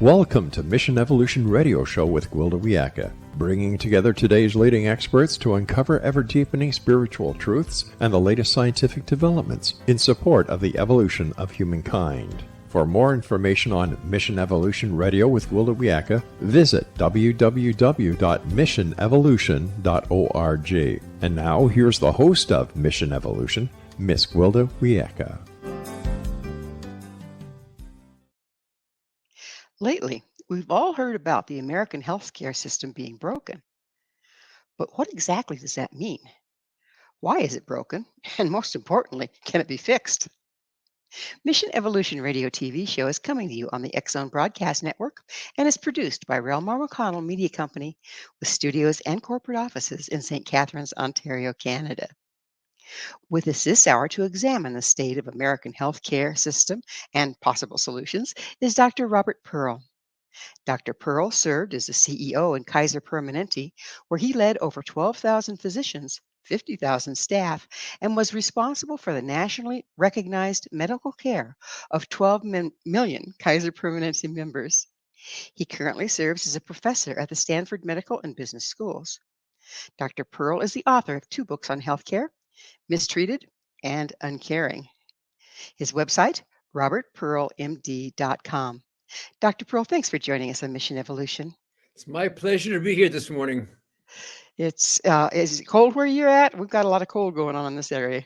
Welcome to Mission Evolution Radio Show with Gwilda Wiyaka, bringing together today's leading experts to uncover ever-deepening spiritual truths and the latest scientific developments in support of the evolution of humankind. For more information on Mission Evolution Radio with Gwilda Wiyaka, visit www.missionevolution.org. And now, here's the host of Mission Evolution, Miss Gwilda Wiyaka. Lately, we've all heard about the American healthcare system being broken. But what exactly does that mean? Why is it broken? And most importantly, can it be fixed? Mission Evolution Radio TV show is coming to you on the X Zone Broadcast Network and is produced by Relmar McConnell Media Company with studios and corporate offices in St. Catharines, Ontario, Canada. With us this hour to examine the state of American healthcare system and possible solutions is Dr. Robert Pearl. Dr. Pearl served as the CEO in Kaiser Permanente, where he led over 12,000 physicians, 50,000 staff, and was responsible for the nationally recognized medical care of 12 million Kaiser Permanente members. He currently serves as a professor at the Stanford Medical and Business Schools. Dr. Pearl is the author of 2 books on healthcare, Mistreated and Uncaring. His website, robertpearlmd.com. Dr. Pearl, thanks for joining us on Mission Evolution. It's my pleasure to be here this morning. Is it cold where you're at? We've got a lot of cold going on in this area.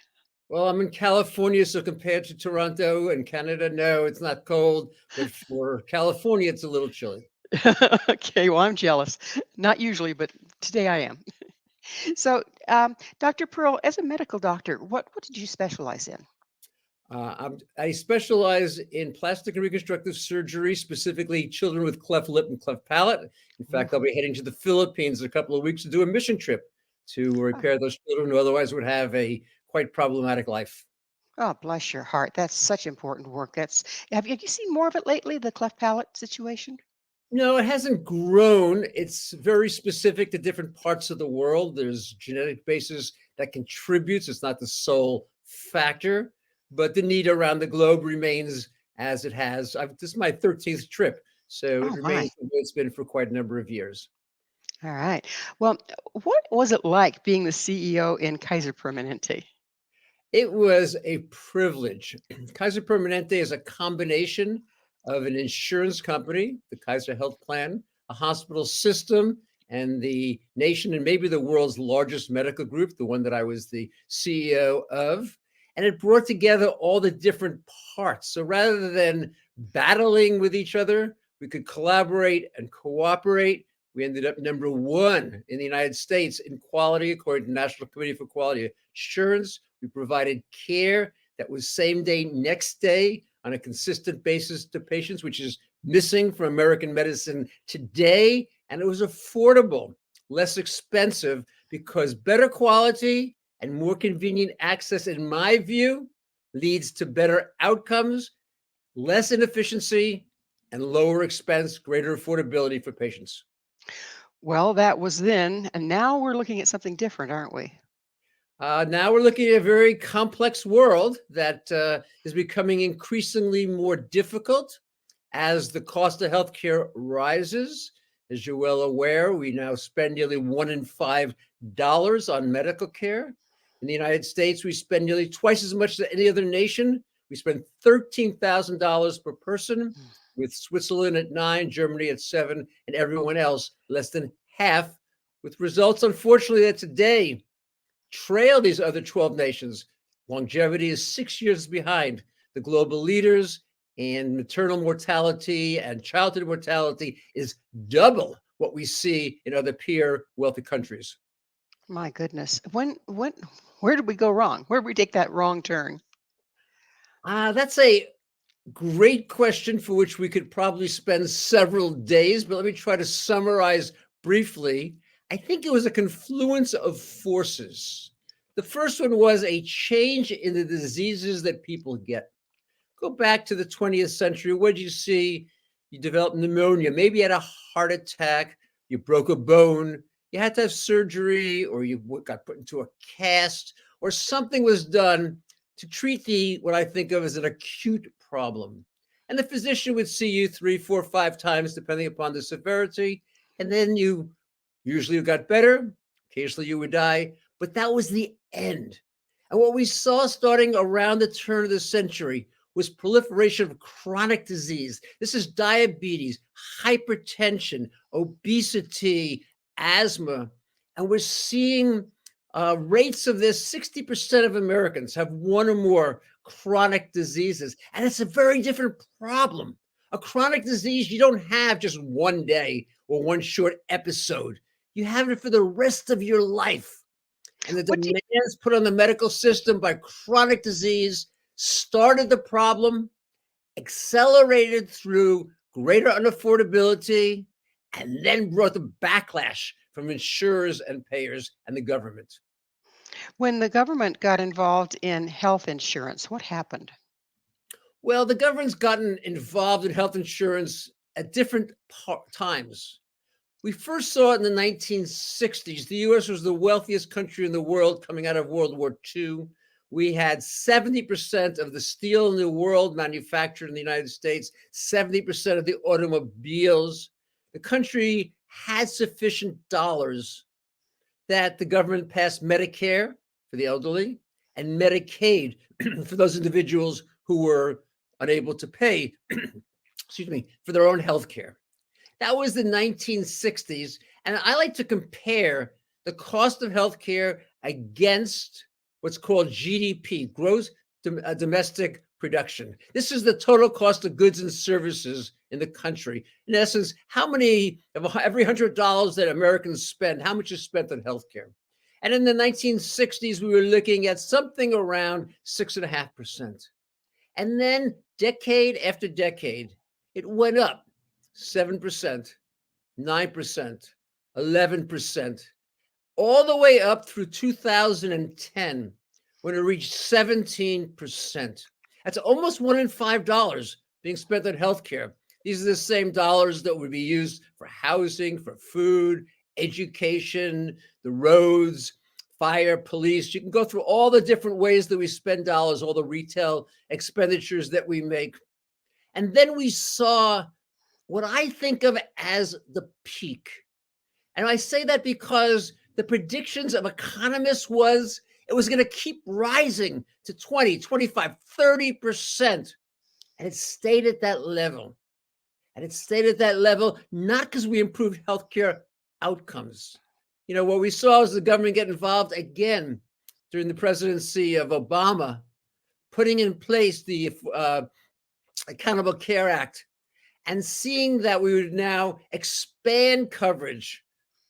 Well, I'm in California, so compared to Toronto and Canada, no, it's not cold. But for California, it's a little chilly. Okay, well, I'm jealous. Not usually, but today I am. So, Dr. Pearl, as a medical doctor, what did you specialize in? I specialize in plastic and reconstructive surgery, specifically children with cleft lip and cleft palate. In fact, I'll be heading to the Philippines in a couple of weeks to do a mission trip to repair those children who otherwise would have a quite problematic life. Oh, bless your heart. That's such important work. Have you seen more of it lately, the cleft palate situation? No, it hasn't grown. It's very specific to different parts of the world. There's genetic basis that contributes. It's not the sole factor, but the need around the globe remains as it has. This is my 13th trip, so it remains the way it's been for quite a number of years. All right. Well, what was it like being the CEO in Kaiser Permanente? It was a privilege. Kaiser Permanente is a combination of an insurance company, the Kaiser Health Plan, a hospital system, and the nation and maybe the world's largest medical group, the one that I was the CEO of. And it brought together all the different parts. So rather than battling with each other, we could collaborate and cooperate. We ended up number 1 in the United States in quality, according to the National Committee for Quality Assurance. We provided care that was same day, next day, on a consistent basis to patients, which is missing from American medicine today. And it was affordable, less expensive, because better quality and more convenient access, in my view, leads to better outcomes, less inefficiency, and lower expense, greater affordability for patients. Well, that was then, and now we're looking at something different, aren't we? Now we're looking at a very complex world that is becoming increasingly more difficult as the cost of healthcare rises. As you're well aware, we now spend nearly $1 in $5 on medical care. In the United States, we spend nearly twice as much as any other nation. We spend $13,000 per person, with Switzerland at 9, Germany at 7, and everyone else less than half, with results, unfortunately, that today trail these other 12 nations. Longevity is 6 years behind the global leaders, and maternal mortality and childhood mortality is double what we see in other peer wealthy countries. My goodness. Where did we go wrong? Where did we take that wrong turn? That's a great question for which we could probably spend several days, but let me try to summarize briefly. I think it was a confluence of forces. The first one was a change in the diseases that people get. Go back to the 20th century. What did you see? You developed pneumonia, maybe you had a heart attack, you broke a bone, you had to have surgery, or you got put into a cast, or something was done to treat what I think of as an acute problem. And the physician would see you 3, 4, 5 times, depending upon the severity. And then you usually got better. Occasionally you would die. But that was the end. And what we saw starting around the turn of the century was proliferation of chronic disease. This is diabetes, hypertension, obesity, asthma. And we're seeing rates of this. 60% of Americans have one or more chronic diseases. And it's a very different problem. A chronic disease, you don't have just one day or one short episode. You have it for the rest of your life. And the demands put on the medical system by chronic disease started the problem, accelerated through greater unaffordability, and then brought the backlash from insurers and payers and the government. When the government got involved in health insurance, what happened? Well, the government's gotten involved in health insurance at different times. We first saw it in the 1960s. The US was the wealthiest country in the world coming out of World War II. We had 70% of the steel in the world manufactured in the United States, 70% of the automobiles. The country had sufficient dollars that the government passed Medicare for the elderly and Medicaid for those individuals who were unable to pay, for their own health care. That was the 1960s. And I like to compare the cost of healthcare against what's called GDP, gross domestic production. This is the total cost of goods and services in the country. In essence, how many of every $100 that Americans spend, how much is spent on healthcare? And in the 1960s, we were looking at something around 6.5%. And then decade after decade, it went up 7%, 9%, 11%, all the way up through 2010, when it reached 17%. That's almost $1 in $5 being spent on healthcare. These are the same dollars that would be used for housing, for food, education, the roads, fire, police. You can go through all the different ways that we spend dollars, all the retail expenditures that we make. And then we saw what I think of as the peak. And I say that because the predictions of economists was it was going to keep rising to 20, 25, 30%. And it stayed at that level. And it stayed at that level, not because we improved healthcare outcomes. You know, what we saw was the government get involved again during the presidency of Obama, putting in place the Accountable Care Act, and seeing that we would now expand coverage.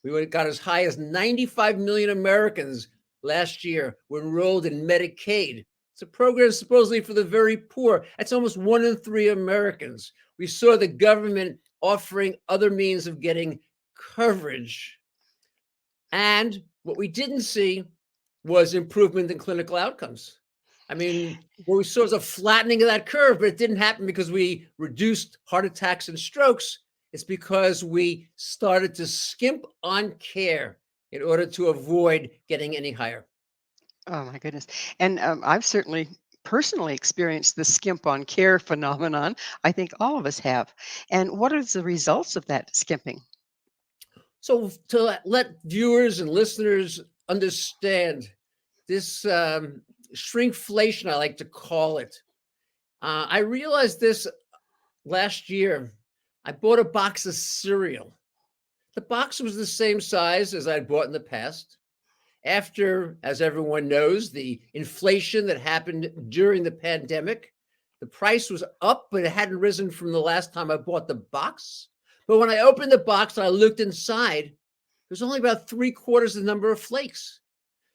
We got as high as 95 million Americans last year were enrolled in Medicaid. It's a program supposedly for the very poor. That's almost 1 in 3 Americans. We saw the government offering other means of getting coverage. And what we didn't see was improvement in clinical outcomes. I mean, what we saw was a flattening of that curve, but it didn't happen because we reduced heart attacks and strokes. It's because we started to skimp on care in order to avoid getting any higher. Oh my goodness. And I've certainly personally experienced the skimp on care phenomenon. I think all of us have. And what are the results of that skimping? So to let viewers and listeners understand this shrinkflation, I like to call it. I realized this last year. I bought a box of cereal. The box was the same size as I'd bought in the past. After, as everyone knows, the inflation that happened during the pandemic, the price was up, but it hadn't risen from the last time I bought the box. But when I opened the box and I looked inside, there's only about 3/4 the number of flakes.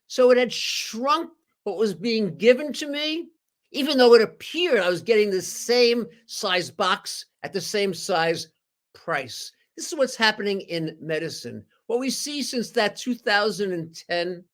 So it had shrunk what was being given to me, even though it appeared I was getting the same size box at the same size price. This is what's happening in medicine. What we see since that 2010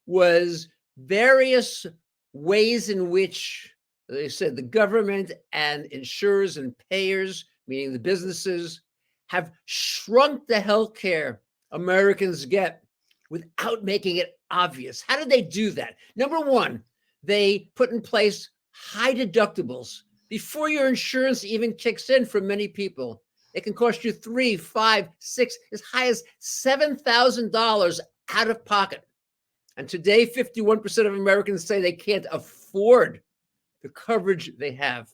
was various ways in which, as I said, the government and insurers and payers, meaning the businesses, have shrunk the healthcare Americans get without making it obvious. How did they do that? Number one, they put in place high deductibles before your insurance even kicks in for many people. It can cost you $3, $5, $6, as high as $7,000 out of pocket. And today, 51% of Americans say they can't afford the coverage they have.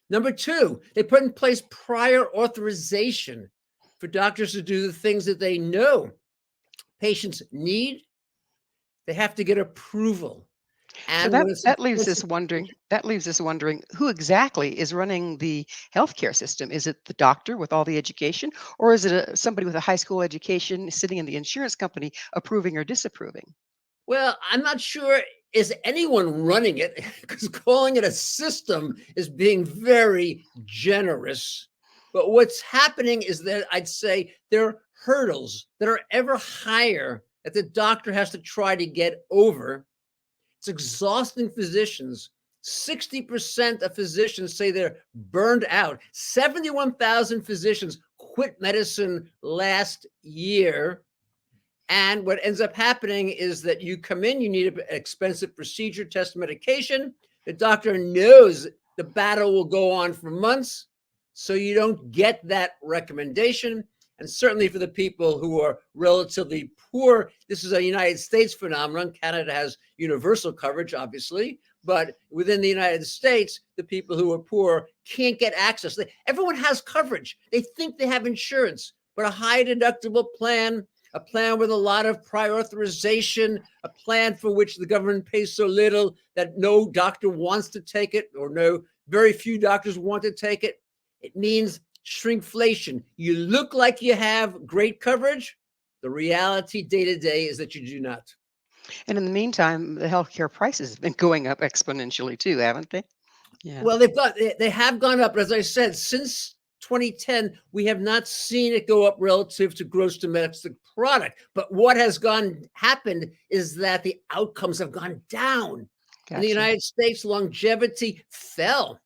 Number two, they put in place prior authorization for doctors to do the things that they know patients need. They have to get approval. So And that when it's that leaves us wondering. That leaves us wondering who exactly is running the healthcare system. Is it the doctor with all the education, or is it somebody with a high school education sitting in the insurance company approving or disapproving? well, I'm not sure is anyone running it because calling it a system is being very generous. But what's happening is that I'd say there are hurdles that are ever higher that the doctor has to try to get over. It's exhausting physicians. 60% of physicians say they're burned out. 71,000 physicians quit medicine last year. And what ends up happening is that you come in, you need an expensive procedure, test medication. The doctor knows the battle will go on for months, so you don't get that recommendation. And certainly for the people who are relatively poor, this is a United States phenomenon. Canada has universal coverage, obviously, but within the United States, the people who are poor can't get access. Everyone has coverage. They think they have insurance, but a high deductible plan, a plan with a lot of prior authorization, a plan for which the government pays so little that no doctor wants to take it, or very few doctors want to take it. It means shrinkflation. You look like you have great coverage. The reality day to day is that you do not. And in the meantime, the healthcare prices have been going up exponentially too, haven't they? Yeah. Well, they have gone up, but as I said, since 2010, we have not seen it go up relative to gross domestic product. But what has happened is that the outcomes have gone down. In the Gotcha. United States, longevity fell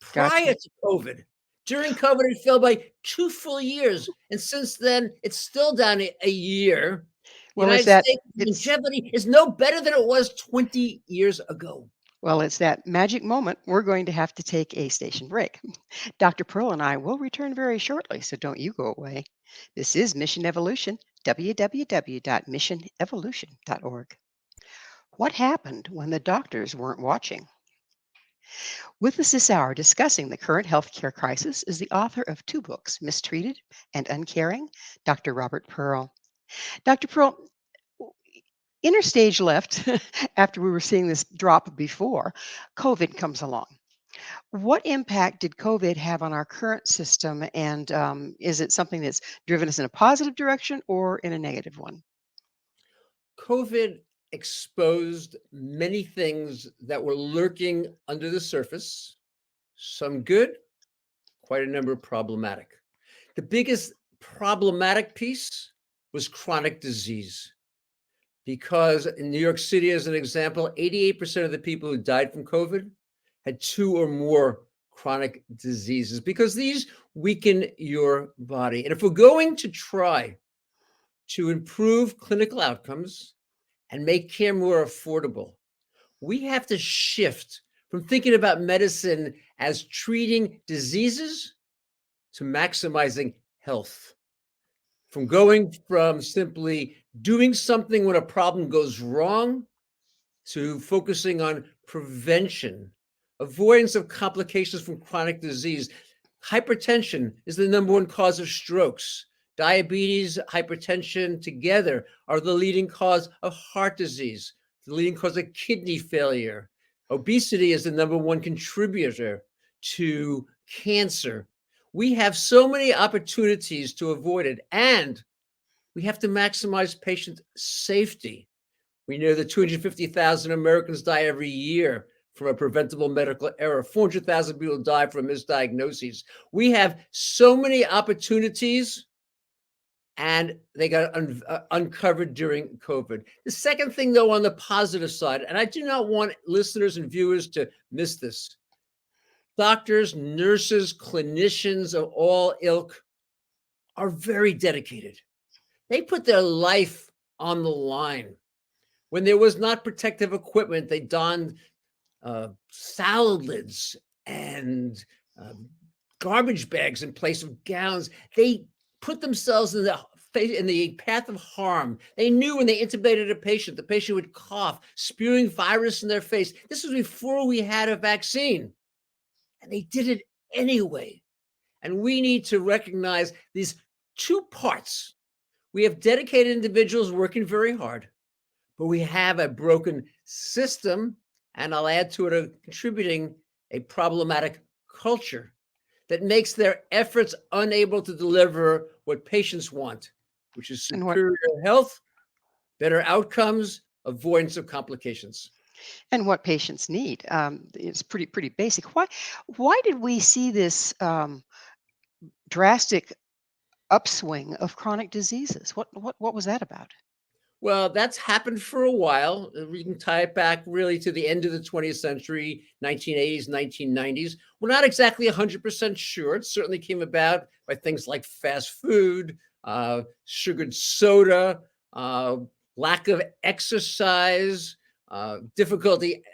prior Gotcha. to COVID. During COVID, it fell by 2 full years. And since then, it's still down a year. The Well, United States longevity is no better than it was 20 years ago. it's that magic moment. We're going to have to take a station break. Dr. Pearl and I will return very shortly, so don't you go away. This is Mission Evolution, www.missionevolution.org. What happened when the doctors weren't watching? With us this hour discussing the current healthcare crisis is the author of 2 books, Mistreated and Uncaring, Dr. Robert Pearl. Dr. Pearl, interstage left after we were seeing this drop before COVID comes along. What impact did COVID have on our current system? And is it something that's driven us in a positive direction or in a negative one? COVID exposed many things that were lurking under the surface, some good, quite a number problematic. The biggest problematic piece was chronic disease. Because in New York City, as an example, 88% of the people who died from COVID had 2 or more chronic diseases, because these weaken your body. And if we're going to try to improve clinical outcomes and make care more affordable, we have to shift from thinking about medicine as treating diseases to maximizing health. From simply doing something when a problem goes wrong to focusing on prevention, avoidance of complications from chronic disease. Hypertension is the number 1 cause of strokes. Diabetes, hypertension together are the leading cause of heart disease, the leading cause of kidney failure. Obesity is the number 1 contributor to cancer. We have so many opportunities to avoid it, and we have to maximize patient safety. We know that 250,000 Americans die every year from a preventable medical error. 400,000 people die from misdiagnoses. We have so many opportunities, and they got uncovered during COVID. The second thing, though, on the positive side, and I do not want listeners and viewers to miss this, doctors, nurses, clinicians of all ilk are very dedicated. They put their life on the line. When there was not protective equipment, they donned salad lids and garbage bags in place of gowns. They put themselves in the path of harm. They knew when they intubated a patient, the patient would cough, spewing virus in their face. This was before we had a vaccine, and they did it anyway. And we need to recognize these two parts. We have dedicated individuals working very hard, but we have a broken system, and I'll add to it contributing a problematic culture that makes their efforts unable to deliver what patients want, which is superior health, better outcomes, avoidance of complications. And what patients need. It's pretty basic. Why did we see this drastic upswing of chronic diseases? What was that about? Well, that's happened for a while. We can tie it back really to the end of the 20th century, 1980s, 1990s. We're not exactly 100% sure. It certainly came about by things like fast food, sugared soda, lack of exercise, difficulty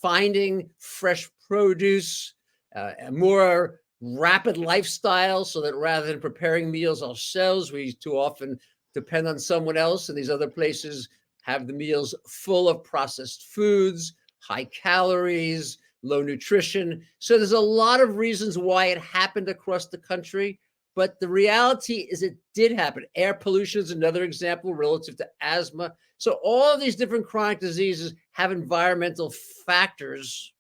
finding fresh produce, a more rapid lifestyle, so that rather than preparing meals ourselves, we too often depend on someone else, and these other places have the meals full of processed foods, high calories, low nutrition. So there's a lot of reasons why it happened across the country, but the reality is it did happen. Air pollution is another example relative to asthma. So all of these different chronic diseases have environmental factors,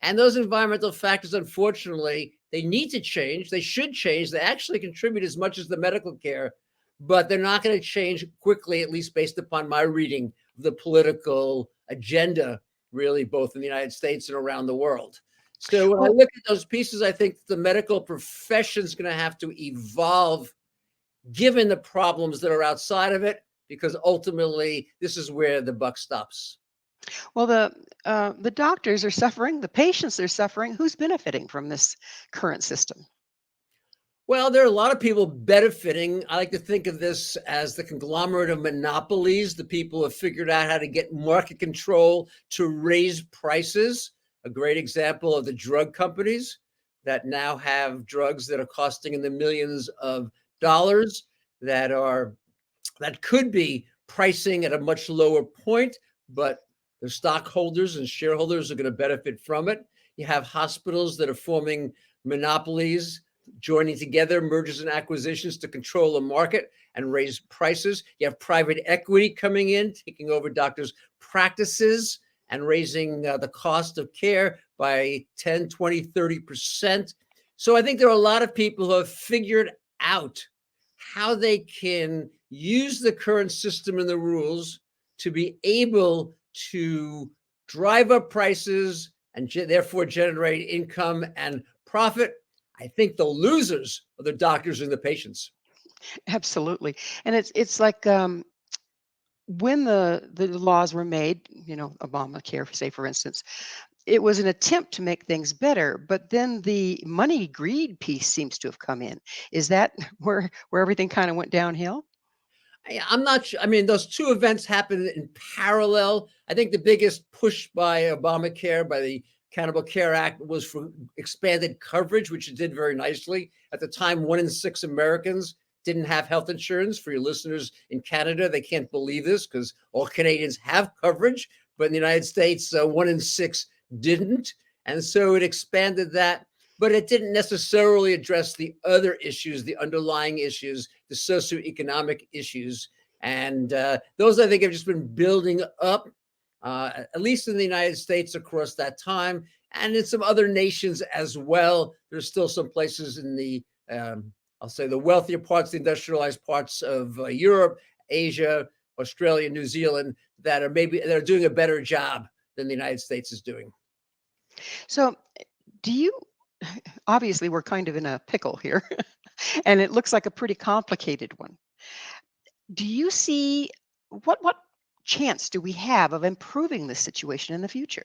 and those environmental factors, unfortunately, they need to change. They should change. They actually contribute as much as the medical care, but they're not going to change quickly, at least based upon my reading of the political agenda, really, both in the United States and around the world. So when I look at those pieces, I think the medical profession is going to have to evolve given the problems that are outside of it, because ultimately this is where the buck stops. Well, the doctors are suffering, the patients are suffering. Who's benefiting from this current system? Well, there are a lot of people benefiting. I like to think of this as the conglomerate of monopolies. The people have figured out how to get market control to raise prices. A great example of the drug companies that now have drugs that are costing in the millions of dollars that could be pricing at a much lower point, but the stockholders and shareholders are going to benefit from it. You have hospitals that are forming monopolies, joining together, mergers and acquisitions to control the market and raise prices. You have private equity coming in, taking over doctors' practices and raising the cost of care by 10, 20, 30%. So I think there are a lot of people who have figured out how they can use the current system and the rules to be able to drive up prices and therefore generate income and profit. I think the losers are the doctors and the patients. Absolutely. And it's like when the laws were made, Obamacare, say for instance, it was an attempt to make things better, but then the money greed piece seems to have come in. Is that where everything kind of went downhill? I'm not sure. I mean, those two events happened in parallel. I think the biggest push by Obamacare, by the Accountable Care Act, was for expanded coverage, which it did very nicely. At the time, 1 in 6 Americans didn't have health insurance. For your listeners in Canada, they can't believe this because all Canadians have coverage, but in the United States, 1 in 6 didn't. And so it expanded that, but it didn't necessarily address the other issues, the underlying issues, the socioeconomic issues. And those, I think, have just been building up, at least in the United States across that time, and in some other nations as well. There's still some places in the, I'll say, the wealthier parts, the industrialized parts of Europe, Asia, Australia, New Zealand, that are doing a better job than the United States is doing. So, obviously we're kind of in a pickle here, and it looks like a pretty complicated one. Do you see what chance do we have of improving this situation in the future?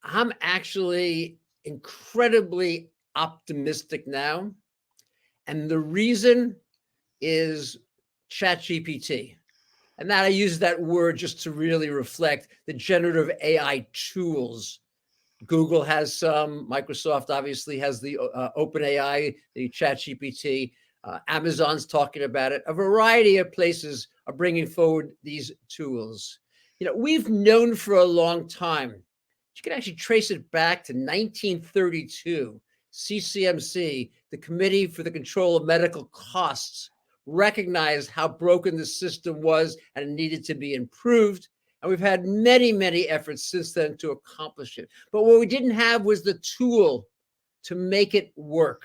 I'm actually incredibly optimistic now. And the reason is ChatGPT. And that I use that word just to really reflect the generative AI tools Google has some. Microsoft obviously has the OpenAI, the ChatGPT. Amazon's talking about it. A variety of places are bringing forward these tools. We've known for a long time. You can actually trace it back to 1932. CCMC, the Committee for the Control of Medical Costs, recognized how broken the system was and it needed to be improved. And we've had many, many efforts since then to accomplish it. But what we didn't have was the tool to make it work.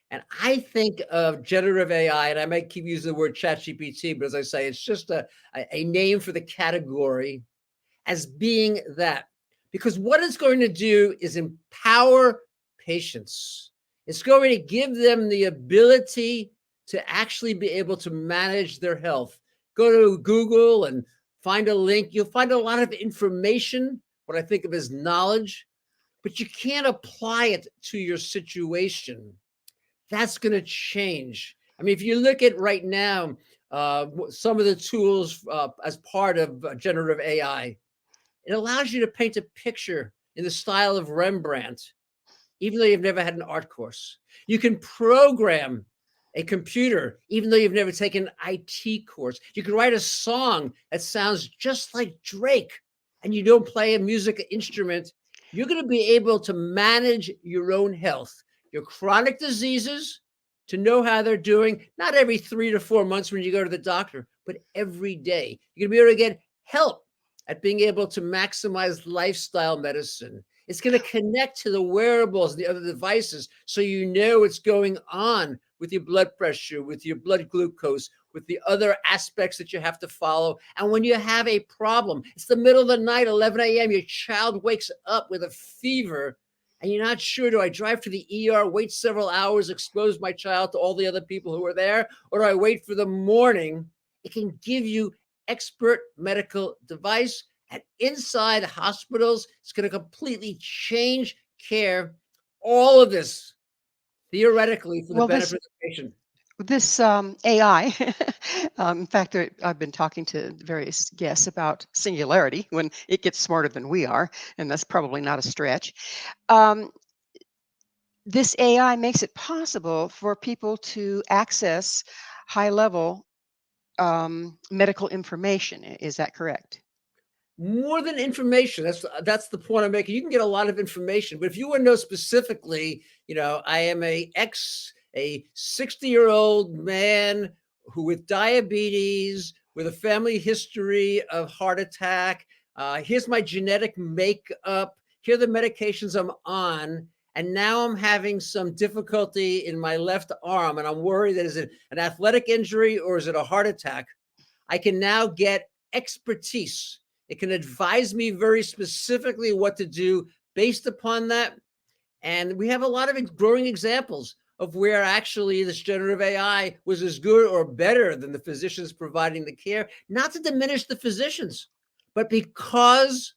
And I think of generative AI, and I might keep using the word ChatGPT, but as I say, it's just a name for the category, as being that. Because what it's going to do is empower patients. It's going to give them the ability to actually be able to manage their health. Go to Google and find a link. You'll find a lot of information, what I think of as knowledge, but you can't apply it to your situation. That's going to change. I mean, if you look at right now, some of the tools as part of generative AI, it allows you to paint a picture in the style of Rembrandt, even though you've never had an art course. You can program a computer, even though you've never taken an IT course. You can write a song that sounds just like Drake, and you don't play a music instrument. You're going to be able to manage your own health, your chronic diseases, to know how they're doing, not every 3 to 4 months when you go to the doctor, but every day. You're going to be able to get help at being able to maximize lifestyle medicine. It's going to connect to the wearables and the other devices so you know what's going on with your blood pressure, with your blood glucose, with the other aspects that you have to follow. And when you have a problem, it's the middle of the night, 11 a.m., your child wakes up with a fever, and you're not sure, do I drive to the ER, wait several hours, expose my child to all the other people who are there, or do I wait for the morning? It can give you expert medical device. And inside hospitals, it's going to completely change care. All of this, theoretically, for the benefit of the patient. This AI, in fact, I've been talking to various guests about singularity when it gets smarter than we are, and that's probably not a stretch. This AI makes it possible for people to access high-level medical information. Is that correct? More than information. That's the point I'm making. You can get a lot of information, but if you want to know specifically, I am a 60-year-old man who with diabetes, with a family history of heart attack. Here's my genetic makeup. Here are the medications I'm on. And now I'm having some difficulty in my left arm, and I'm worried that is it an athletic injury or is it a heart attack? I can now get expertise. It can advise me very specifically what to do based upon that. And we have a lot of growing examples of where actually this generative AI was as good or better than the physicians providing the care, not to diminish the physicians, but because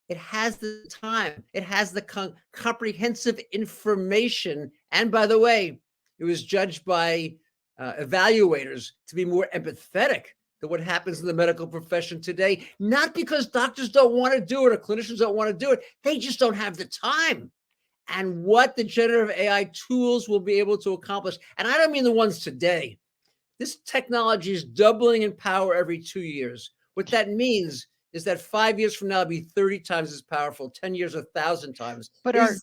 it has the time, it has the comprehensive information. And by the way, it was judged by evaluators to be more empathetic to what happens in the medical profession today, not because doctors don't want to do it or clinicians don't want to do it. They just don't have the time. And what the generative AI tools will be able to accomplish, and I don't mean the ones today. This technology is doubling in power every 2 years. What that means is that 5 years from now, it'll be 30 times as powerful, 10 years, 1,000 times. But It's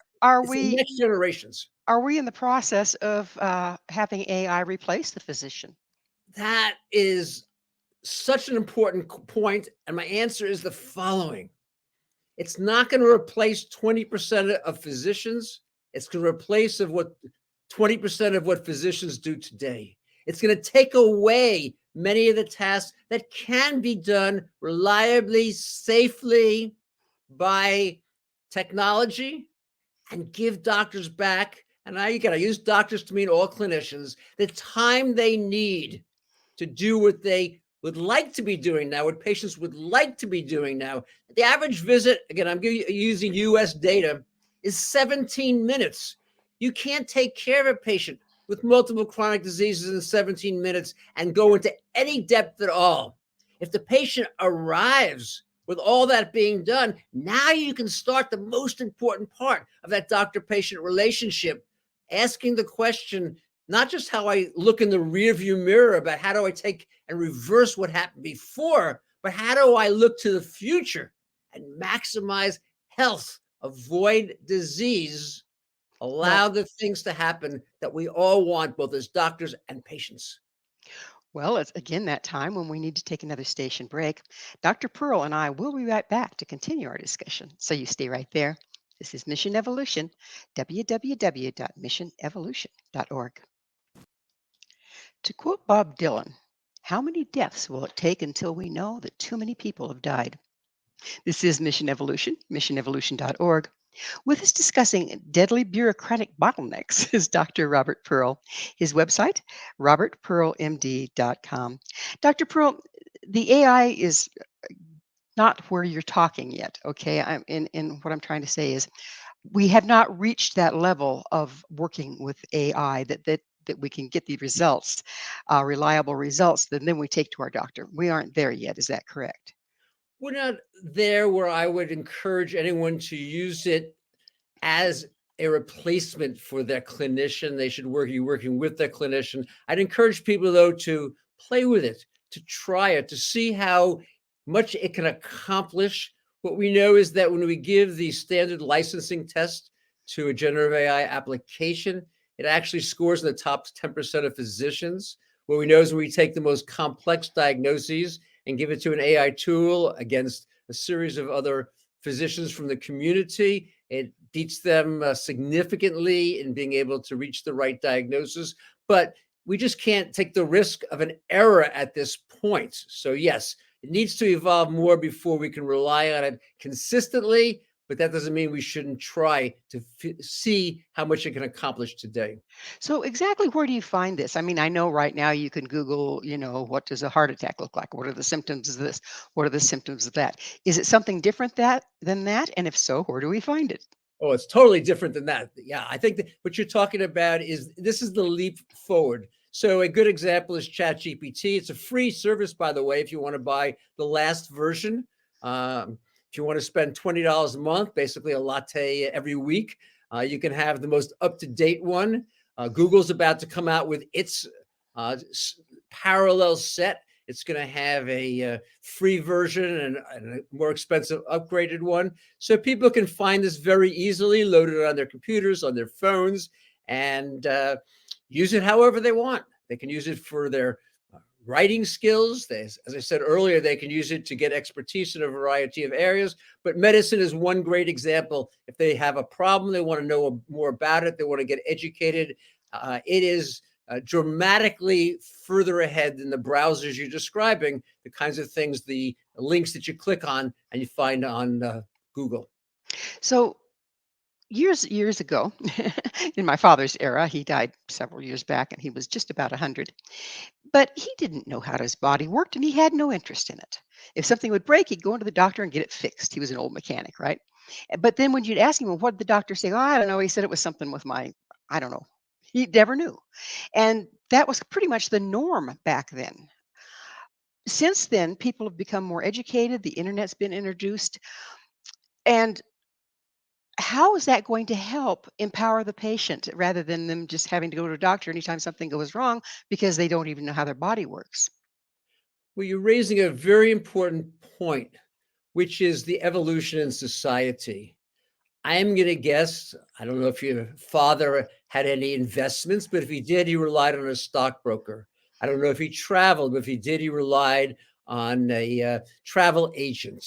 we next generations. Are we in the process of having AI replace the physician? That is such an important point, and my answer is the following. It's not going to replace 20% of physicians. It's going to replace 20% of what physicians do today. It's going to take away many of the tasks that can be done reliably, safely by technology, and give doctors back, and now you got to use doctors to mean all clinicians, the time they need to do what they would like to be doing now, what patients would like to be doing now. The average visit, again, I'm using US data, is 17 minutes. You can't take care of a patient with multiple chronic diseases in 17 minutes and go into any depth at all. If the patient arrives With all that being done, now you can start the most important part of that doctor-patient relationship, asking the question, not just how I look in the rearview mirror about how do I take and reverse what happened before, but how do I look to the future and maximize health, avoid disease, allow the things to happen that we all want, both as doctors and patients. Well, it's again that time when we need to take another station break. Dr. Pearl and I will be right back to continue our discussion. So you stay right there. This is Mission Evolution, www.missionevolution.org. To quote Bob Dylan, how many deaths will it take until we know that too many people have died? This is Mission Evolution, missionevolution.org. With us discussing deadly bureaucratic bottlenecks is Dr. Robert Pearl. His website, robertpearlmd.com. Dr. Pearl, the AI is not where you're talking yet, okay? In what I'm trying to say is we have not reached that level of working with AI that we can get the results, reliable results, that then we take to our doctor. We aren't there yet. Is that correct? We're not there where I would encourage anyone to use it as a replacement for their clinician. They should be working with their clinician. I'd encourage people, though, to play with it, to try it, to see how much it can accomplish. What we know is that when we give the standard licensing test to a generative AI application, it actually scores in the top 10% of physicians. What we know is when we take the most complex diagnoses and give it to an AI tool against a series of other physicians from the community, it beats them significantly in being able to reach the right diagnosis. But we just can't take the risk of an error at this point. So yes, it needs to evolve more before we can rely on it consistently, but that doesn't mean we shouldn't try to see how much it can accomplish today. So exactly where do you find this? I mean, I know right now you can Google, what does a heart attack look like? What are the symptoms of this? What are the symptoms of that? Is it something different than that? And if so, where do we find it? Oh, it's totally different than that. Yeah, I think that what you're talking about is this is the leap forward. So a good example is ChatGPT. It's a free service, by the way, if you want to buy the last version. If you want to spend $20 a month, basically a latte every week, you can have the most up-to-date one. Google's about to come out with its parallel set. It's going to have a free version and a more expensive upgraded one. So people can find this very easily, load it on their computers, on their phones, and use it however they want. They can use it for their writing skills. As I said earlier, they can use it to get expertise in a variety of areas. But medicine is one great example. If they have a problem, they want to know more about it, they want to get educated. It is dramatically further ahead than the browsers you're describing, the kinds of things, the links that you click on and you find on Google. So years ago, in my father's era, he died several years back and he was just about 100. But he didn't know how his body worked and he had no interest in it. If something would break, he'd go into the doctor and get it fixed. He was an old mechanic, right? But then when you'd ask him, well, what did the doctor say? Oh, I don't know. He said it was something with I don't know. He never knew. And that was pretty much the norm back then. Since then, people have become more educated. The internet's been introduced. And how is that going to help empower the patient rather than them just having to go to a doctor anytime something goes wrong because they don't even know how their body works? Well, you're raising a very important point, which is the evolution in society. I am going to guess, I don't know if your father had any investments, but if he did, he relied on a stockbroker. I don't know if he traveled, but if he did, he relied on a travel agent.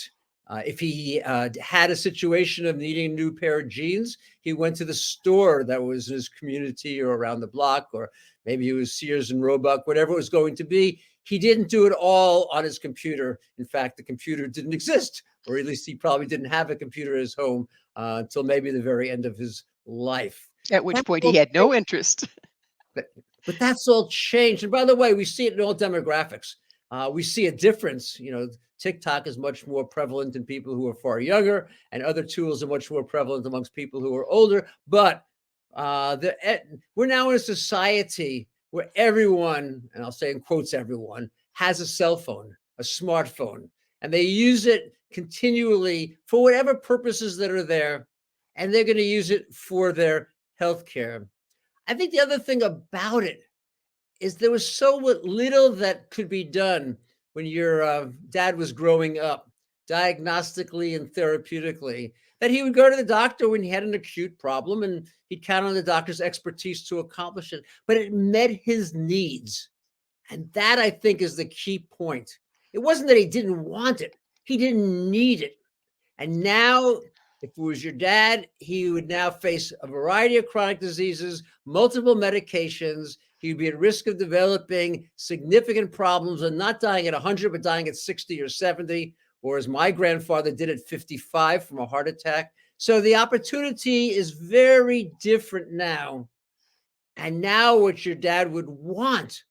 If he had a situation of needing a new pair of jeans, he went to the store that was in his community or around the block, or maybe it was Sears and Roebuck, whatever it was going to be. He didn't do it all on his computer. In fact, the computer didn't exist, or at least he probably didn't have a computer in his home until maybe the very end of his life. At which point he had no interest. But that's all changed. And by the way, we see it in all demographics. We see a difference. TikTok is much more prevalent in people who are far younger, and other tools are much more prevalent amongst people who are older. But we're now in a society where everyone, and I'll say in quotes everyone, has a cell phone, a smartphone, and they use it continually for whatever purposes that are there, and they're going to use it for their healthcare. I think the other thing about it is there was so little that could be done when your dad was growing up, diagnostically and therapeutically, that he would go to the doctor when he had an acute problem and he'd count on the doctor's expertise to accomplish it. But it met his needs. And that, I think, is the key point. It wasn't that he didn't want it, he didn't need it. And now, if it was your dad, he would now face a variety of chronic diseases, multiple medications. He would be at risk of developing significant problems and not dying at 100, but dying at 60 or 70, or as my grandfather did at 55 from a heart attack. So the opportunity is very different now. And now what your dad would want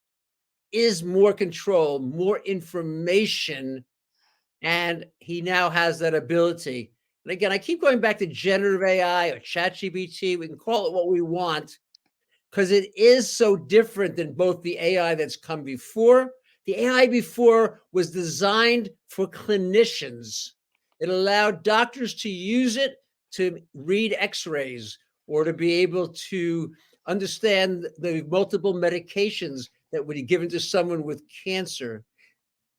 is more control, more information, and he now has that ability. And again, I keep going back to generative AI or ChatGPT. We can call it what we want because it is so different than both the AI that's come before. The AI before was designed for clinicians. It allowed doctors to use it to read x-rays or to be able to understand the multiple medications that would be given to someone with cancer.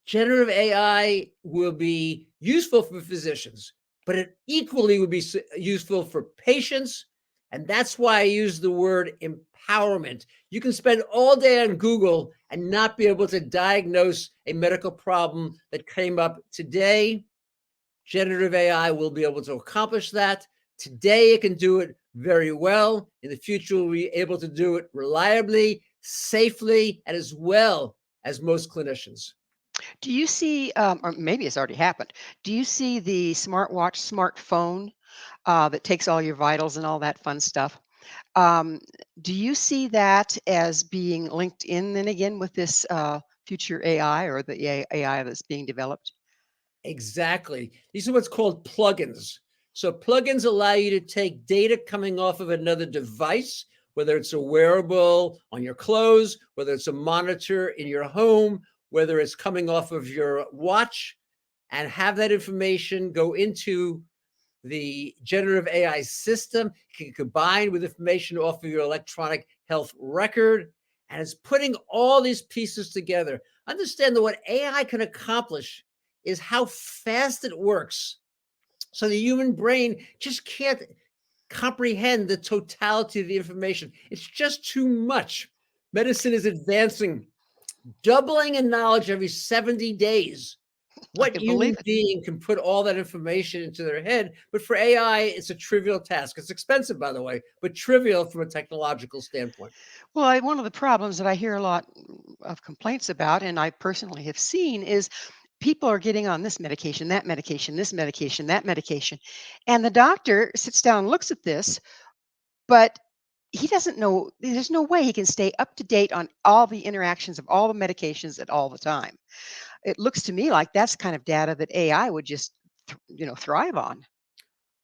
Generative AI will be useful for physicians, but it equally would be useful for patients. And that's why I use the word empowerment. You can spend all day on Google and not be able to diagnose a medical problem that came up today. Generative AI will be able to accomplish that. Today, it can do it very well. In the future, we'll be able to do it reliably, safely, and as well as most clinicians. Do you see, or maybe it's already happened, do you see the smartwatch, smartphone that takes all your vitals and all that fun stuff? Um, do you see that as being linked in then again with this future AI or the AI that's being developed? Exactly. These are what's called plugins. So plugins allow you to take data coming off of another device, whether it's a wearable on your clothes, whether it's a monitor in your home, whether it's coming off of your watch, and have that information go into the generative AI system. It can combine with information off of your electronic health record, and it's putting all these pieces together. Understand that what AI can accomplish is how fast it works. So the human brain just can't comprehend the totality of the information. It's just too much. Medicine is advancing, doubling in knowledge every 70 days. I What can human believe it. being can put all that information into their head? But for AI, it's a trivial task. It's expensive, by the way, but trivial from a technological standpoint. Well, one of the problems that I hear a lot of complaints about, and I personally have seen, is people are getting on this medication, that medication, this medication, that medication. And the doctor sits down and looks at this, but he doesn't know, there's no way he can stay up to date on all the interactions of all the medications at all the time. It looks to me like that's kind of data that AI would just, thrive on.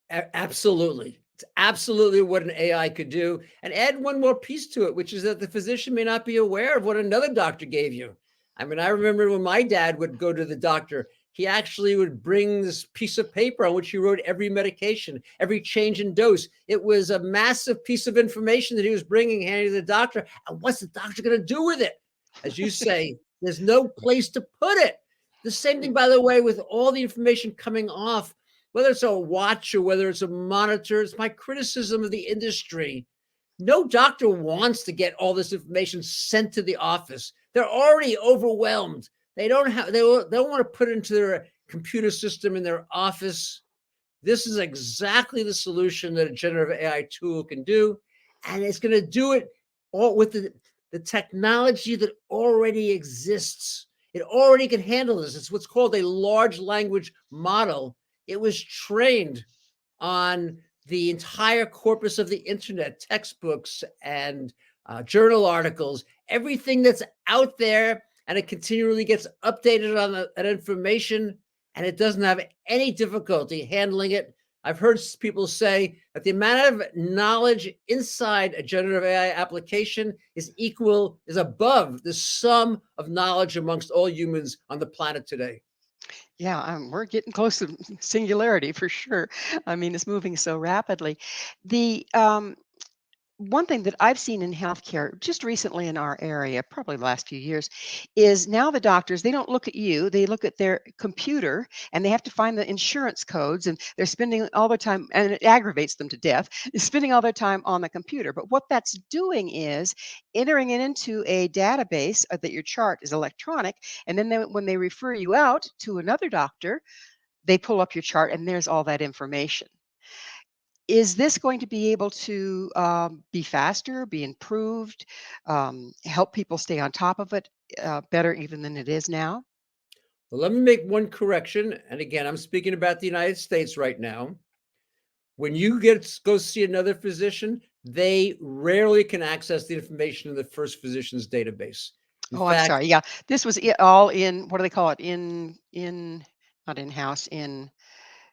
Absolutely. It's absolutely what an AI could do. And add one more piece to it, which is that the physician may not be aware of what another doctor gave you. I mean, I remember when my dad would go to the doctor, he actually would bring this piece of paper on which he wrote every medication, every change in dose. It was a massive piece of information that he was bringing, handing to the doctor. And what's the doctor going to do with it? As you say, there's no place to put it. The same thing, by the way, with all the information coming off, whether it's a watch or whether it's a monitor. It's my criticism of the industry. No doctor wants to get all this information sent to the office. They're already overwhelmed. They don't want to put it into their computer system in their office. This is exactly the solution that a generative AI tool can do. And it's going to do it all with the technology that already exists. It already can handle this. It's what's called a large language model. It was trained on the entire corpus of the internet, textbooks and journal articles, everything that's out there, and it continually gets updated on that information, and it doesn't have any difficulty handling it. I've heard people say that the amount of knowledge inside a generative AI application is above the sum of knowledge amongst all humans on the planet today. Yeah, we're getting close to singularity for sure. I mean, it's moving so rapidly. The one thing that I've seen in healthcare just recently in our area, probably the last few years, is now the doctors, they don't look at you, they look at their computer and they have to find the insurance codes and they're spending all their time, and it aggravates them to death, is spending all their time on the computer. But what that's doing is entering it into a database that your chart is electronic. And then when they refer you out to another doctor, they pull up your chart and there's all that information. Is this going to be able to be faster, be improved, help people stay on top of it better even than it is now? Well, let me make one correction. And again, I'm speaking about the United States right now. When you go see another physician, they rarely can access the information in the first physician's database. In Oh, I'm fact, sorry. Yeah, this was all in, what do they call it? In not in house, in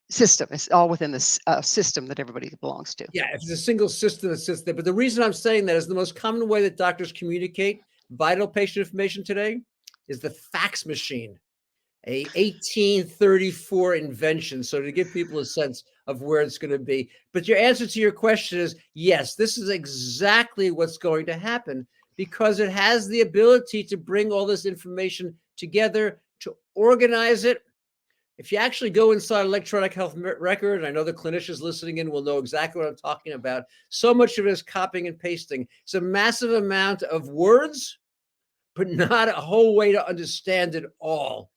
system. It's all within the system that everybody belongs to. yeah, if it's a single system that sits there. But the reason I'm saying that is the most common way that doctors communicate vital patient information today is the fax machine, a 1834 invention. So to give people a sense of where it's going to be. But your answer to your question is yes, this is exactly what's going to happen because it has the ability to bring all this information together, to organize it. If you actually go inside electronic health record, and I know the clinicians listening in will know exactly what I'm talking about, so much of it is copying and pasting. It's a massive amount of words, but not a whole way to understand it all.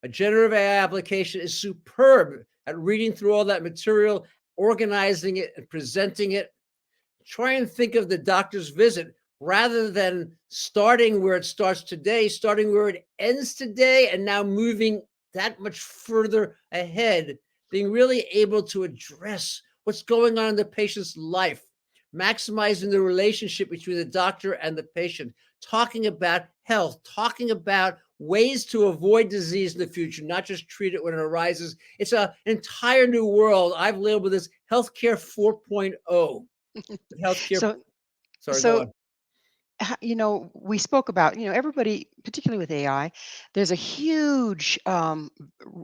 A generative AI application is superb at reading through all that material, organizing it, and presenting it. Try and think of the doctor's visit rather than starting where it starts today, starting where it ends today, and now moving that much further ahead, being really able to address what's going on in the patient's life, maximizing the relationship between the doctor and the patient, talking about health, talking about ways to avoid disease in the future, not just treat it when it arises. It's an entire new world. I've labeled this healthcare 4.0. Healthcare. So, Sorry, go so on. we spoke about, everybody, particularly with AI, there's a huge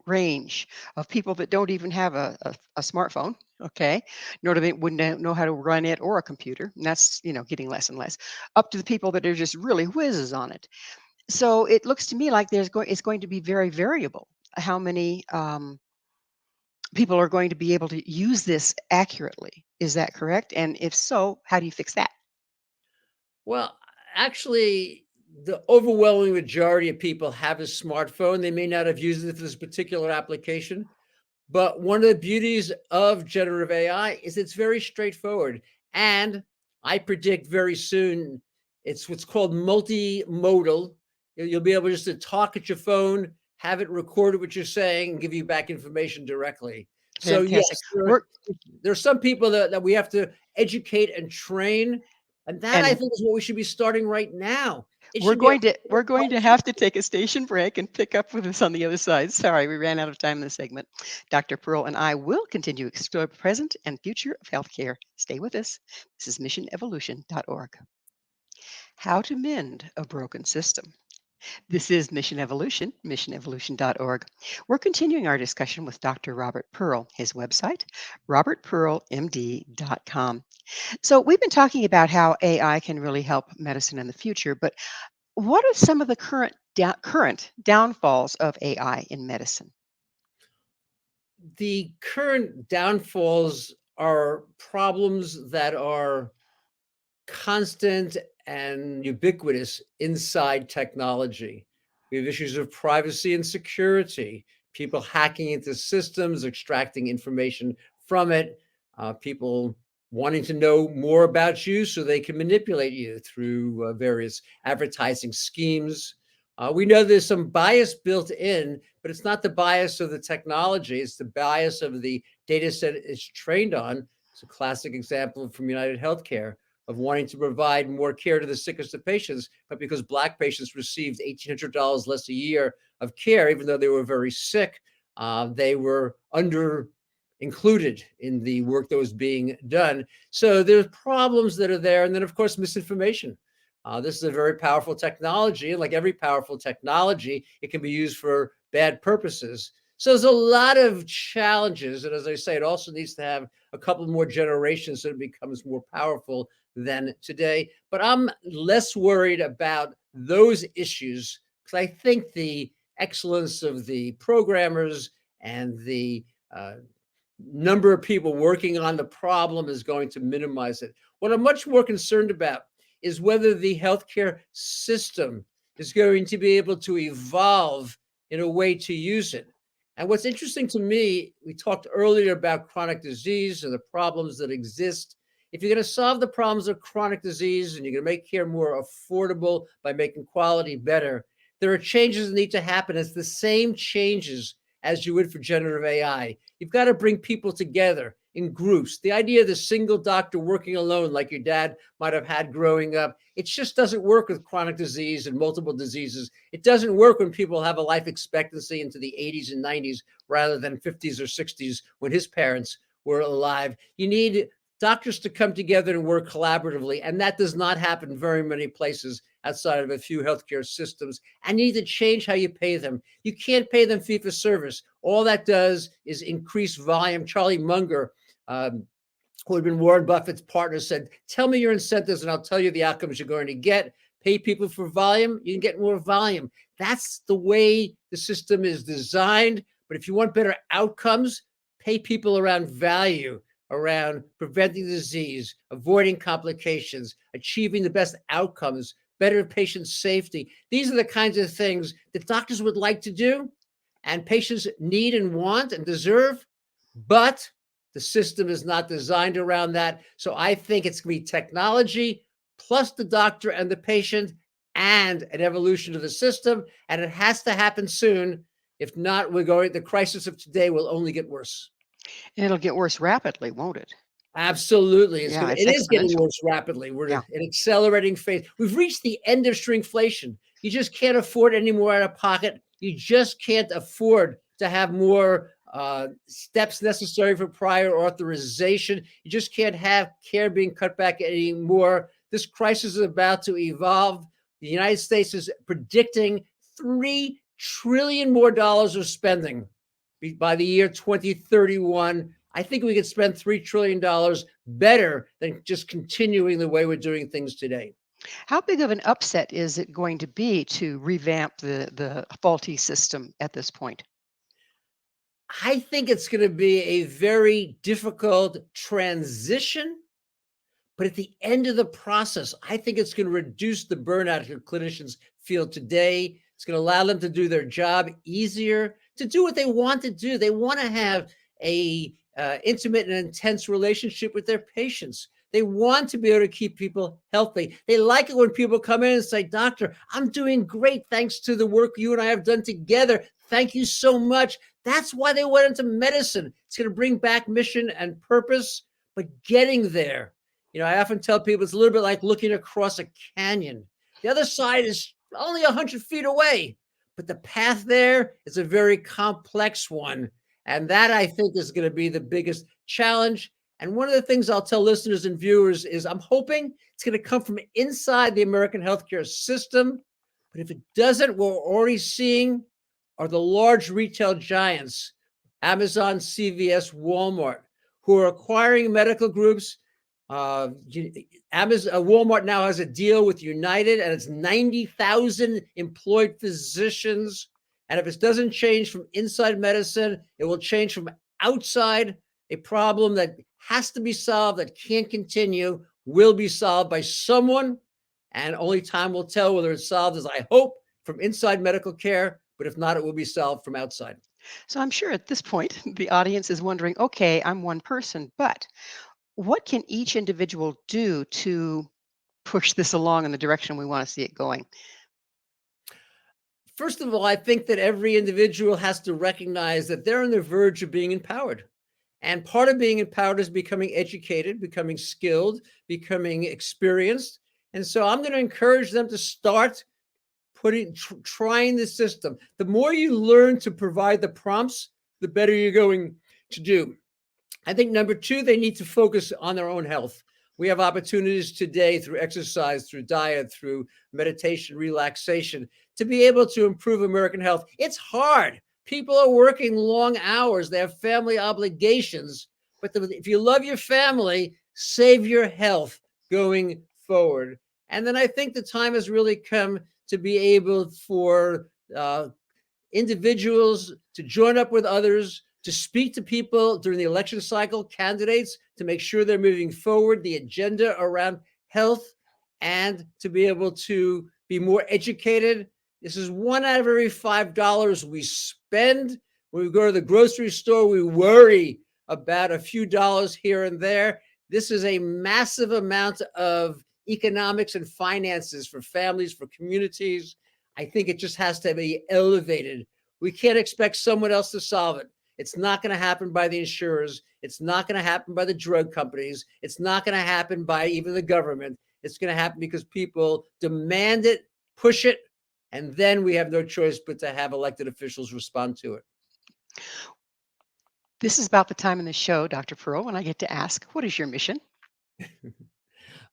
range of people that don't even have a smartphone, okay, nor do they wouldn't know how to run it or a computer. And that's, getting less and less, up to the people that are just really whizzes on it. So it looks to me like it's going to be very variable how many people are going to be able to use this accurately. Is that correct? And if so, how do you fix that? Well, actually, the overwhelming majority of people have a smartphone. They may not have used it for this particular application, but one of the beauties of generative AI is it's very straightforward. And I predict very soon it's what's called multimodal. You'll be able just to talk at your phone, have it record what you're saying, and give you back information directly. So Fantastic. yes, We're there are some people that we have to educate and train, and that I and think is what we should be starting right now. It we're should be a going to we're going to have to take a station break and pick up with us on the other side. Sorry, we ran out of time in this segment. Dr. Pearl and I will continue to explore the present and future of healthcare. Stay with us. This is missionevolution.org. How to mend a broken system. This is Mission Evolution, missionevolution.org. We're continuing our discussion with Dr. Robert Pearl, his website, robertpearlmd.com. So, we've been talking about how AI can really help medicine in the future, but what are some of the current downfalls of AI in medicine? the current downfalls are problems that are constant and ubiquitous inside technology. We have issues of privacy and security, people hacking into systems, extracting information from it, people wanting to know more about you so they can manipulate you through various advertising schemes. We know there's some bias built in, but it's not the bias of the technology, it's the bias of the data set it's trained on. It's a classic example from United Healthcare of wanting to provide more care to the sickest of patients, but because Black patients received $1,800 less a year of care, even though they were very sick, they were under included in the work that was being done. So there's problems that are there. And then, of course, misinformation. This is a very powerful technology. Like every powerful technology, it can be used for bad purposes. So there's a lot of challenges. And as I say, it also needs to have a couple more generations so it becomes more powerful than today. But I'm less worried about those issues because I think the excellence of the programmers and the number of people working on the problem is going to minimize it. What I'm much more concerned about is whether the healthcare system is going to be able to evolve in a way to use it. And what's interesting to me, we talked earlier about chronic disease and the problems that exist. If you're going to solve the problems of chronic disease and you're going to make care more affordable by making quality better, there are changes that need to happen. It's the same changes as you would for generative AI. You've got to bring people together in groups. The idea of the single doctor working alone, like your dad might have had growing up, it just doesn't work with chronic disease and multiple diseases. It doesn't work when people have a life expectancy into the 80s and 90s rather than 50s or 60s when his parents were alive. You need doctors to come together and work collaboratively, and that does not happen very many places outside of a few healthcare systems. And you need to change how you pay them. You can't pay them fee for service. All that does is increase volume. Charlie Munger, who had been Warren Buffett's partner, said, tell me your incentives and I'll tell you the outcomes you're going to get. Pay people for volume, you can get more volume. That's the way the system is designed. But if you want better outcomes, pay people around value, around preventing disease, avoiding complications, achieving the best outcomes, better patient safety. These are the kinds of things that doctors would like to do and patients need and want and deserve, but the system is not designed around that. So I think it's going to be technology plus the doctor and the patient and an evolution of the system. And it has to happen soon. If not, the crisis of today will only get worse. And it'll get worse rapidly, won't it? Absolutely. Yeah, it is getting worse rapidly. We're in an accelerating phase. We've reached the end of shrinkflation. You just can't afford any more out of pocket. You just can't afford to have more steps necessary for prior authorization. You just can't have care being cut back anymore. This crisis is about to evolve. The United States is predicting $3 trillion more of spending by the year 2031. I think we could spend $3 trillion better than just continuing the way we're doing things today. How big of an upset is it going to be to revamp the faulty system at this point? I think it's going to be a very difficult transition, but at the end of the process, I think it's going to reduce the burnout that clinicians feel today. It's going to allow them to do their job easier, to do what they want to do. They want to have a intimate and intense relationship with their patients. They want to be able to keep people healthy. They like it when people come in and say, doctor, I'm doing great thanks to the work you and I have done together. Thank you so much. That's why they went into medicine. It's going to bring back mission and purpose, but getting there. I often tell people it's a little bit like looking across a canyon. The other side is only 100 feet away, but the path there is a very complex one. And that, I think, is going to be the biggest challenge. And one of the things I'll tell listeners and viewers is I'm hoping it's going to come from inside the American healthcare system. But if it doesn't, what we're already seeing are the large retail giants, Amazon, CVS, Walmart, who are acquiring medical groups. Walmart now has a deal with United, and it's 90,000 employed physicians. And if it doesn't change from inside medicine, it will change from outside. A problem that has to be solved, that can't continue, will be solved by someone. And only time will tell whether it's solved, as I hope, from inside medical care. But if not, it will be solved from outside. So I'm sure at this point, the audience is wondering, okay, I'm one person, but what can each individual do to push this along in the direction we want to see it going? First of all, I think that every individual has to recognize that they're on the verge of being empowered. And part of being empowered is becoming educated, becoming skilled, becoming experienced. And so I'm going to encourage them to start trying the system. The more you learn to provide the prompts, the better you're going to do. I think number two, they need to focus on their own health. We have opportunities today through exercise, through diet, through meditation, relaxation, to be able to improve American health. It's hard. People are working long hours. They have family obligations. But if you love your family, save your health going forward. And then I think the time has really come to be able for individuals to join up with others, to speak to people during the election cycle, candidates, to make sure they're moving forward the agenda around health, and to be able to be more educated. This is $1 out of every $5 we spend. When we go to the grocery store, we worry about a few dollars here and there. This is a massive amount of economics and finances for families, for communities. I think it just has to be elevated. We can't expect someone else to solve it. It's not going to happen by the insurers. It's not going to happen by the drug companies. It's not going to happen by even the government. It's going to happen because people demand it, push it, and then we have no choice but to have elected officials respond to it. This is about the time in the show, Dr. Pearl, when I get to ask, what is your mission?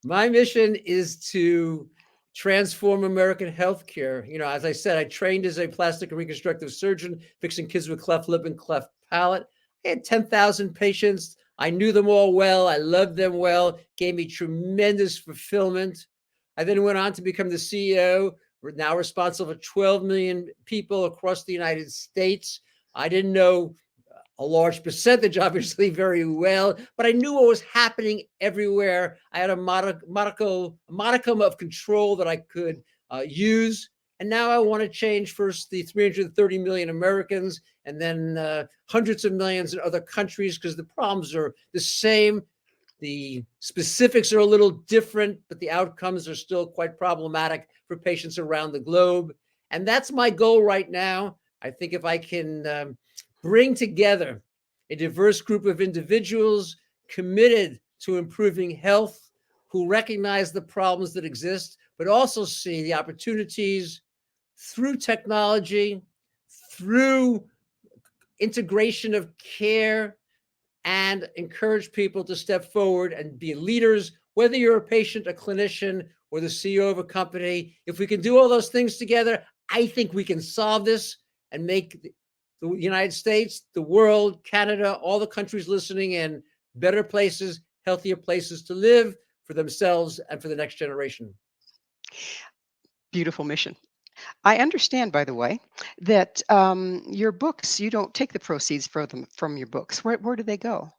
My mission is to transform American healthcare. As I said, I trained as a plastic and reconstructive surgeon, fixing kids with cleft lip and cleft palate. I had 10,000 patients. I knew them all well. I loved them well. Gave me tremendous fulfillment. I then went on to become the CEO. We're now responsible for 12 million people across the United States. I didn't know a large percentage, obviously, very well, but I knew what was happening everywhere. I had a modicum of control that I could use. And now I want to change first the 330 million Americans, and then hundreds of millions in other countries, because the problems are the same. The specifics are a little different, but the outcomes are still quite problematic for patients around the globe. And that's my goal right now. I think if I can bring together a diverse group of individuals committed to improving health, who recognize the problems that exist, but also see the opportunities through technology, through integration of care, and encourage people to step forward and be leaders, whether you're a patient, a clinician, or the CEO of a company. If we can do all those things together, I think we can solve this and make the United States, the world, Canada, all the countries listening in better places, healthier places to live for themselves and for the next generation. Beautiful mission. I understand, by the way, that your books, you don't take the proceeds from your books. Where do they go?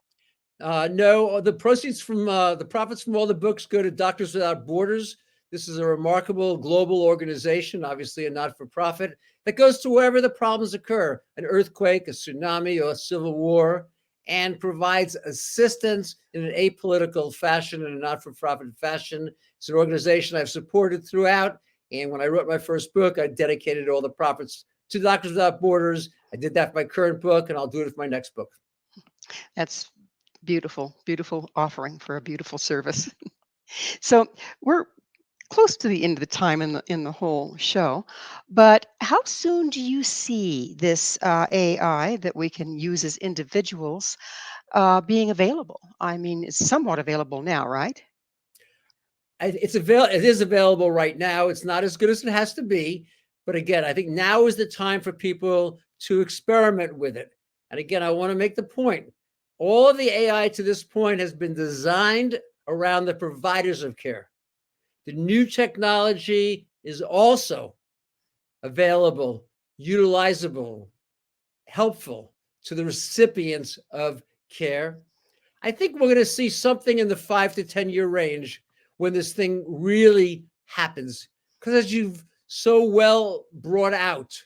No, the proceeds from the profits from all the books go to Doctors Without Borders. This is a remarkable global organization, obviously a not-for-profit, that goes to wherever the problems occur, an earthquake, a tsunami, or a civil war, and provides assistance in an apolitical fashion, in a not-for-profit fashion. It's an organization I've supported throughout. And when I wrote my first book, I dedicated all the profits to Doctors Without Borders. I did that for my current book, and I'll do it with my next book. That's beautiful, beautiful offering for a beautiful service. So we're close to the end of the time in the whole show, but how soon do you see this AI that we can use as individuals being available? I mean, it's somewhat available now, right? It is available right now. It's not as good as it has to be. But again, I think now is the time for people to experiment with it. And again, I want to make the point. All of the AI to this point has been designed around the providers of care. The new technology is also available, utilizable, helpful to the recipients of care. I think we're going to see something in the 5 to 10 year range when this thing really happens. Because as you've so well brought out,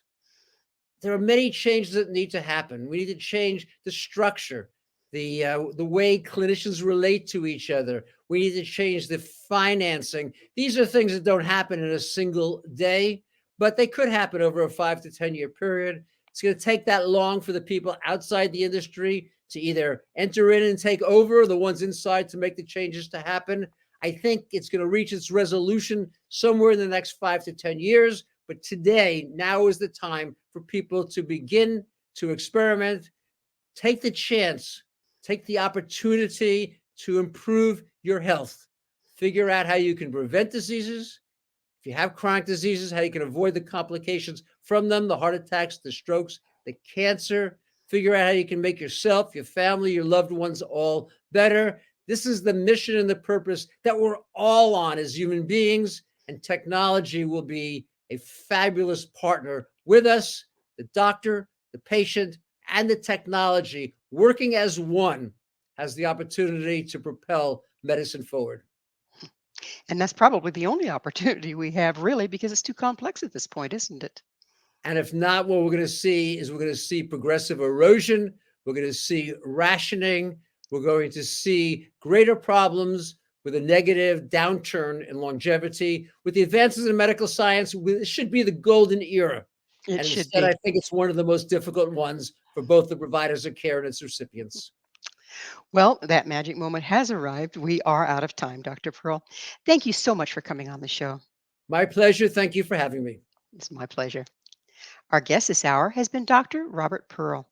there are many changes that need to happen. We need to change the structure, the way clinicians relate to each other. We need to change the financing. These are things that don't happen in a single day, but they could happen over a 5 to 10 year period. It's going to take that long for the people outside the industry to either enter in and take over, the ones inside to make the changes to happen. I think it's going to reach its resolution somewhere in the next 5 to 10 years. But today, now is the time for people to begin to experiment, take the chance, take the opportunity to improve your health. Figure out how you can prevent diseases, If you have chronic diseases, how you can avoid the complications from them, the heart attacks, the strokes, the cancer. Figure out how you can make yourself, your family, your loved ones all better. This is the mission and the purpose that we're all on as human beings, and technology will be a fabulous partner with us. The doctor, the patient, and the technology working as one has the opportunity to propel medicine forward. And that's probably the only opportunity we have, really, because it's too complex at this point, isn't it? And if not, what we're going to see is we're going to see progressive erosion. We're going to see rationing. We're going to see greater problems with a negative downturn in longevity. With the advances in medical science, it should be the golden era. It And should instead, be. I think it's one of the most difficult ones for both the providers of care and its recipients. Well, that magic moment has arrived. We are out of time, Dr. Pearl. Thank you so much for coming on the show. My pleasure. Thank you for having me. It's my pleasure. Our guest this hour has been Dr. Robert Pearl.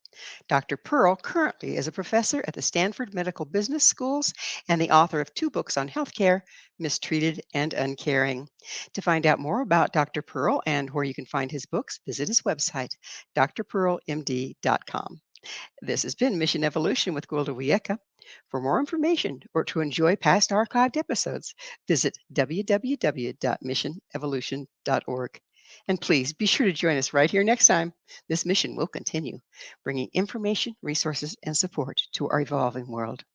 Dr. Pearl currently is a professor at the Stanford Medical Business Schools and the author of 2 books on healthcare, Mistreated and Uncaring. To find out more about Dr. Pearl and where you can find his books, visit his website, drpearlmd.com. This has been Mission Evolution with Gwilda Wiyaka. For more information or to enjoy past archived episodes, visit www.missionevolution.org. And please be sure to join us right here next time. This mission will continue, bringing information, resources, and support to our evolving world.